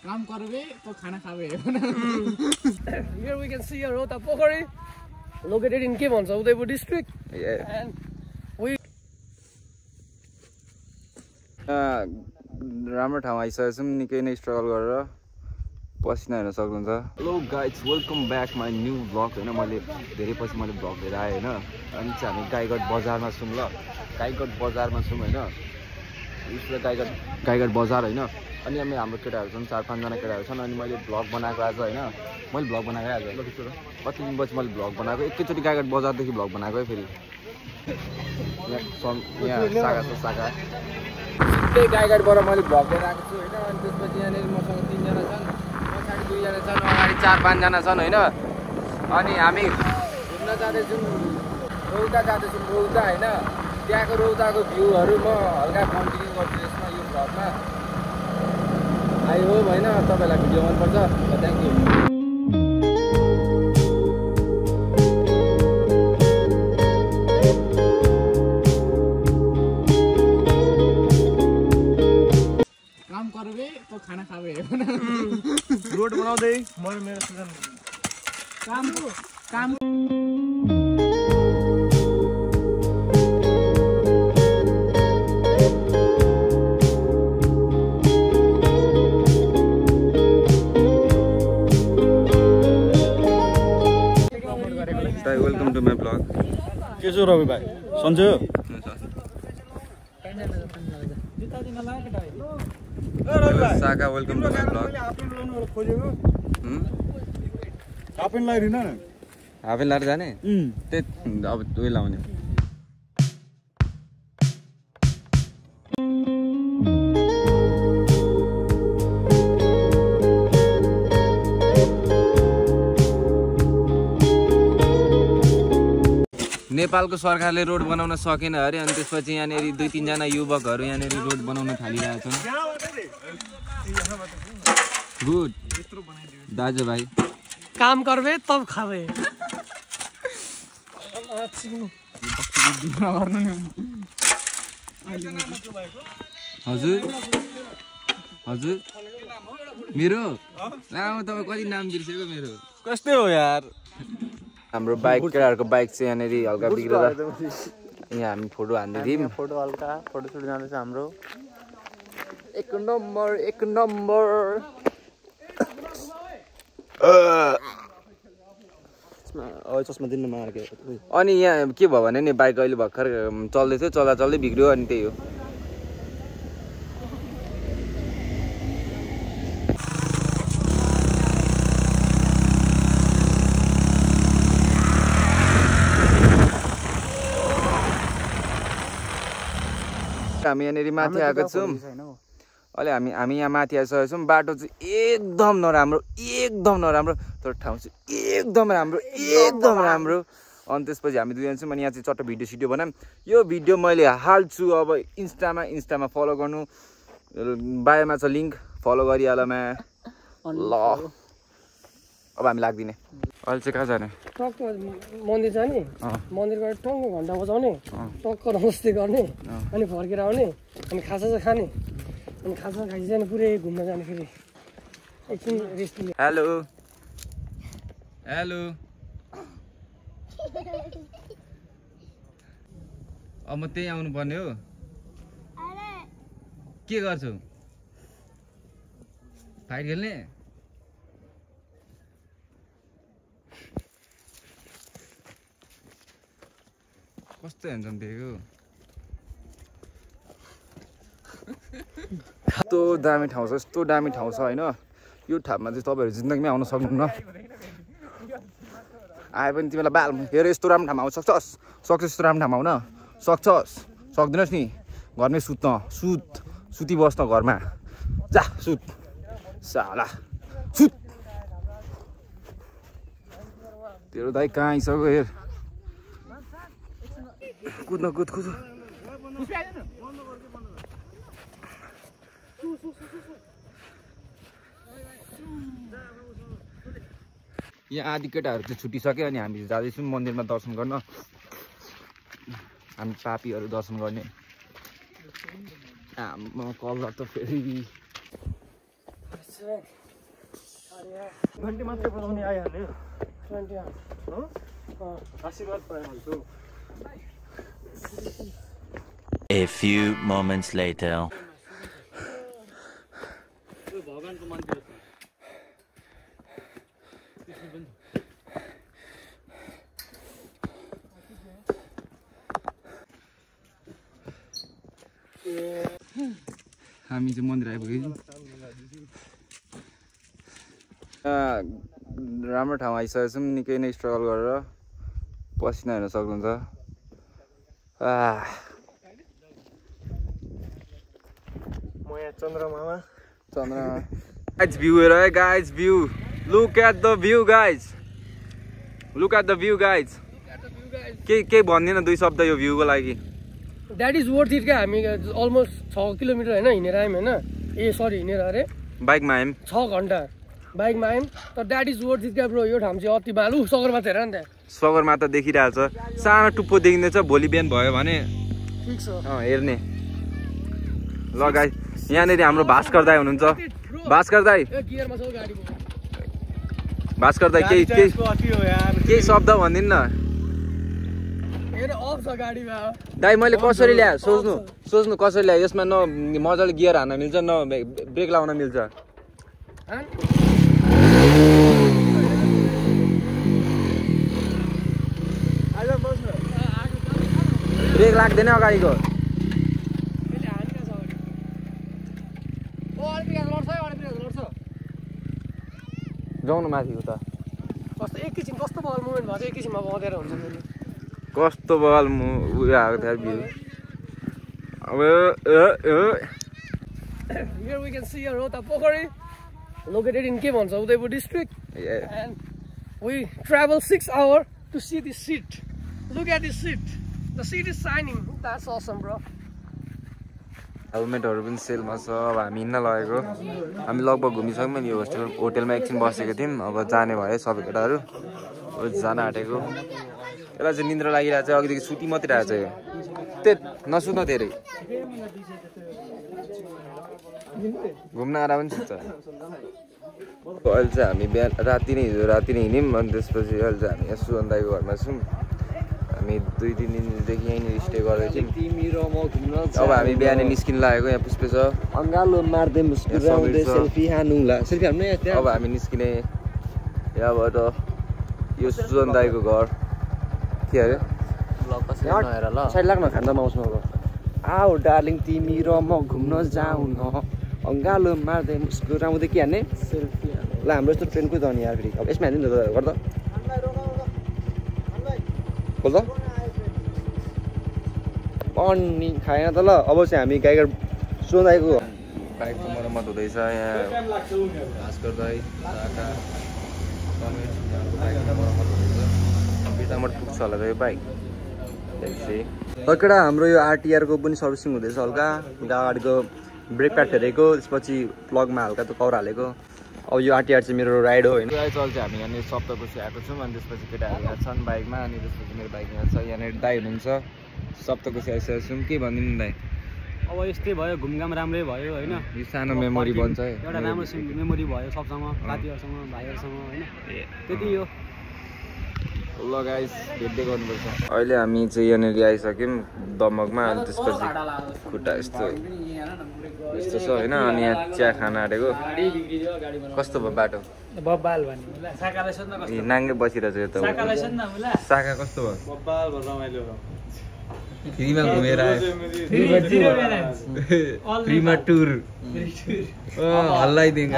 काम करबे तो खाना खाबे Here we can see a Rota Pokori located in के भन्छ उदयपुर district. And we राम्रो ठाउँ आइसकेको छौँ निकै नै स्ट्रगल गरेर पसिना हेर्न सक्नुहुन्छ hello guys welcome back my new blog होइन मैले धेरै पछि मैले ब्लग लिएर आएँ होइन अनि चाहिँ हामी गाईघाट बजारमा छौँ ल गाईघाट बजारमा छौँ होइन उसले गाईघाट बजार होइन अनि हाम्रो केटाहरू छन् 4-5 जना केटाहरू छन् अनि मैले ब्लग बनाएको आज होइन मैले ब्लग बनाएको आज कति दिनपछि मैले ब्लग बनाएको एकैचोटि गाईघाट बजारदेखि ब्लग बनाएको है फेरि यहाँ सागा छ सागा त्यही गाईघाटबाट मैले ब्लग लिएर आएको छु होइन अनि त्यसपछि यहाँनिर मसँग 3 जना छन् पछाडि 2 जना छन् अगाडि 4-5 जना छन् होइन अनि हामी घुम्न जाँदैछौँ रौता जाँदैछौँ रौता होइन त्यहाँको रौताको भ्यूहरू म हल्का कन्टिन्यू गर्छु यसमा यो भ्लगमा आई होप होइन तपाईँलाई भिडियो मनपर्छ थ्याङ्क यू काम करबे तो खाना खाबे रोड बनाउँदै मेरो सुजन काम वेलकम टु माई ब्लग के छ रवि भाइ सन्चो सागा वेलकम टु माई ब्लग हाफेन लाइदिन हाफेन लाएर जाने त्यही अब उयो लाउने नेपालको सरकारले रोड बनाउन सकेन अरे अनि त्यसपछि यहाँनिर 2-3 जना युवकहरू यहाँनिर रोड बनाउन थालिरहेका छन् गुड दाजुभाइ काम करबे तब खाबे हजुर हजुर मेरो लामो तपाईँ कति नाम बिर्सेको मेरो कस्तै हो यार हाम्रो बाइक केटाहरूको बाइक चाहिँ यहाँनिर हल्का बिग्रेर यहाँ हामी फोटो हान्दै थियौँ फोटो हल्का फोटो सुट जाँदैछ हाम्रो एक नम्बर चस्मा दिनु मार्के अनि यहाँ के भयो भने नि बाइक अहिले भर्खर चल्दै थियो चल्दै बिग्रियो अनि त्यही हो हामी यहाँनिर माथि आएको छौँ अहिले हामी यहाँ माथि आइसकेको छौँ बाटो चाहिँ एकदम नराम्रो तर ठाउँ चाहिँ एकदम राम्रो अनि त्यसपछि हामी 2 जना छौँ अनि यहाँ चाहिँ चट्ट भिडियो बनाऊँ यो भिडियो मैले हाल्छु अब इन्स्टामा फलो गर्नु बायोमा छ लिङ्क फलो गरिहालमा ल अब हामी लाग्दिने अहिले चाहिँ कहाँ जाने टक्क मन्दिर जाने मन्दिरबाट टङ्ग घन्टा बजाउने टक्क नमस्ते गर्ने अनि फर्केर आउने अनि खाजा चाहिँ खाने अनि खाजा खाइसकेर जाने पुरै घुम्न जाने फेरि एकछिन रेस्ट लिने हेलो अब म त्यही आउनु पर्ने हो के गर्छु फाइट खेल्ने कस्तो हेन्छन् दिएको यस्तो दामी ठाउँ छ होइन यो ठाउँमा चाहिँ तपाईँहरू जिन्दगीमै आउन सक्नुहुन्न आए पनि तिमीलाई बाल हेर यस्तो राम्रो ठाउँमा आउन सक्छस् यस्तो राम्रो ठाउँमा आउन सक्दैनस् नि घरमै सुती बस्न घरमा जा सुत साला सुत तेरो दाइ कहाँ आइसक्यो हेर कुद यहाँ आदि केटाहरू चाहिँ छुटिसक्यो अनि हामी जाँदैछौँ मन्दिरमा दर्शन गर्न हामी पापीहरू दर्शन गर्ने कलर त फेरि घन्टी मात्रै बजाउने आइहाल्यो 28 हो आशीर्वाद पाइहाल्छु A few moments later. भगवानको मन्दिर हामी चाहिँ मन्दिर आइपुग्यौँ राम्रो ठाउँ आइसकेको छौँ निकै नै स्ट्रगल गरेर पसिना हेर्न सक्नुहुन्छ म यहाँ चन्द्रमामा गाइज भ्यू हेर है guys view look at the view guys के भन्दैन दुई शब्द यो भ्यूको लागि द्याट इज वर्थ इट क्या हामी अलमोस्ट 6 किलोमिटर होइन हिँडेर आयौँ होइन ए सरी हिँडेर अरे बाइकमा आयौँ 6 घन्टा बाइकमा आयौँ तर द्याट इज वर्थ इट क्या ब्रो यो ठाउँ चाहिँ अति बालु सगरमाथा हेर नि त्यहाँ सगरमाथा देखिरहेछ सानो टुप्पो देखिँदैछ भोलि बिहान भयो भने ठिक छ हेर्ने ल गाइस यहाँनिर हाम्रो भास्कर दाइ हुनुहुन्छ भास्कर दाइ गियरमा छ गाडीको भास्कर दाइ केही शब्द भनिदिनु न हेर अफ छ गाडीमा दाइ मैले कसरी ल्याएँ सोच्नु कसरी ल्याएँ यसमा न मजाले गियर हान्न मिल्छ न ब्रेक लाउन मिल्छ ब्रेक लाग्दैन अगाडिको जाउँ न माथि उता कस्तो एकैछिन कस्तो बल मुभमेन्ट भएको छ एकैछिनमा बँधेर हुन्छ फेरि कस्तो बल उयो आएको थियो भ्यू अब Here we can see a Rota Pokori located in के भन्छ Udaipur district and we travel 6 hours to see this seat. Look at this seat. The seat is shining. That's awesome, bro. हेलमेटहरू पनि सेलमा छ अब हामी हिँड्न लगेको हामी लगभग घुमिसक्यौँ नि यो होटेलमा एकछिन बसेको थियौँ अब जाने भयो सबै केटाहरू जान आँटेको यसलाई चाहिँ निन्द्रा लागिरहेको छ अघिदेखि सुती मात्रै आएको छ यो नसुत्न धेरै घुम्न आएर पनि सुत्छ अहिले चाहिँ हामी बिहान राति नै हिँड्यौँ अनि त्यसपछि अहिले चाहिँ हामी यहाँ सुजन दाइको घरमा छौँ हामी 2-3 दिनदेखि यहीँनिर स्टे गर्दैछौँ तिमी र म घुम्न अब हामी बिहानै निस्किन लागेको यहाँ पुष्पे छ अङ्गालो मार्दै मुस्कुराउँदै सेल्फी हान्नुला सेल्फी हान्नु यहाँ अब हामी निस्किने यहाँबाट यो सुजन दाइको घर के अरे साइड लाग्न खान्दा माउसमा आऊ डार्लिङ तिमी र म घुम्न जाऊ न अङ्गालो मार्दै मुस्कुराउँदै के हान्ने सेल्फी ल हाम्रो यस्तो ट्रेनको त हो नि यार फेरि अब यसमा हान्दिनु त गर्दा बोल्दा अनि खाएन त ल अब चाहिँ हामी गाईघाट सोधाएको बाइकको मर्मत हुँदैछ यहाँ भास्कर दाइ साका समेत यहाँको बाइकको मर्मत हुँदैछ बिटामट पुग्छ होला यो बाइक केटा हाम्रो यो आरटिआरको पनि सर्भिसिङ हुँदैछ हल्का गाडीको ब्रेक प्याड फेरेको त्यसपछि प्लगमा हल्का त कभर हालेको अब यो आरटिआर चाहिँ मेरो राइड हो होइन चल चाहिँ हामी यहाँनिर सप्तकोशी आएको छौँ अनि त्यसपछि केटाहरू यहाँ छन् बाइकमा अनि त्यसपछि मेरो बाइक यहाँ छ यहाँनिर दाइ हुनुहुन्छ सप्तकोशी आइसकेको छौँ के भनिदिनु दाइ अब यस्तै भयो घुमघाम राम्रै भयो होइन यो सानो मेमोरी बन्छ है एउटा राम्रो मेमोरी भयो सबसँग साथीहरूसँग भाइहरूसँग होइन त्यति हो ल गाइस भेट्दै गर्नुपर्छ अहिले हामी चाहिँ यहाँनिर आइसक्यौँ दमकमा अनि त्यसपछि खुट्टा यस्तो छ होइन अनि यहाँ चिया खान आँटेको कस्तो भयो बाटो बब्बाल भन्ने नाङ्गे बसिरहेछ यो त साका कस्तो भयो फ्रीमा घुमेर फ्रीमा टुर हल्लाइदिन्छ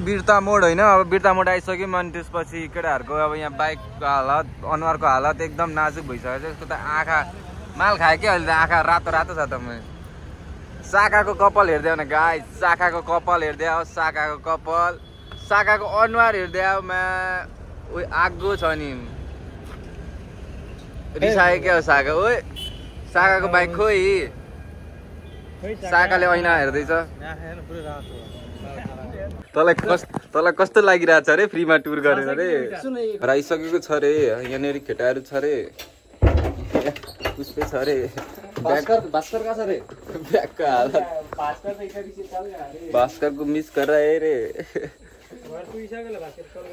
बिर्ता मोड होइन अब बिर्ता मोड आइसक्यौँ अनि त्यसपछि केटाहरूको अब यहाँ बाइकको हालत अनुहारको हालत एकदम नाजुक भइसकेको छ यसको त आँखा माल खायो क्या अहिले त आँखा रातो रातो छ त म साकाको कपाल हेर्दै न गाइस साकाको कपाल हेर्दै आओ साकाको कपाल साकाको अनुहार हेर्दै आओ मा उयो आगो छ नि रिसायो क्या हो साका ओए साकाको बाइक खोइ साकाले ऐना हेर्दैछ तँलाई कस्तो लागिरहेको छ अरे फ्रीमा टुर गरेर अरे आइसकेको छ अरे यहाँनिर केटाहरू छ अरे पुष्पे छ अरे भास्कर कहाँ छ रे ब्यागको हालत भास्कर त एकचोटि चल गयो अरे भास्करको मिस गरेर आए रे घर पुगिसक्यो भास्कर कल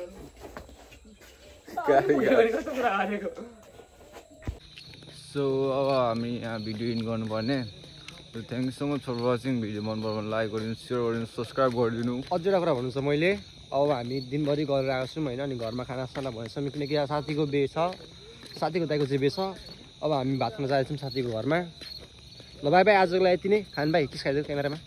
गाडी कुरा हारेको सो अब हामी यहाँ भिडियो इन गर्नुपर्ने thank you so much for watching video मन पऱ्यो भने लाइक गरिदिनु सेयर गरिदिनु सब्सक्राइब गरिदिनु अझ एउटा कुरा भन्नु छ मैले अब हामी दिनभरि गरेर आएको छौँ होइन अनि घरमा खानासाना भएछौँ किनकि साथीको बिहे छ साथीको दाइको चाहिँ बिहे छ अब हामी भात खान जाँदैछौँ साथीको घरमा ल बाई बाई आजको लागि यति नै खान भाइ किस खाइदियो क्यामेरामा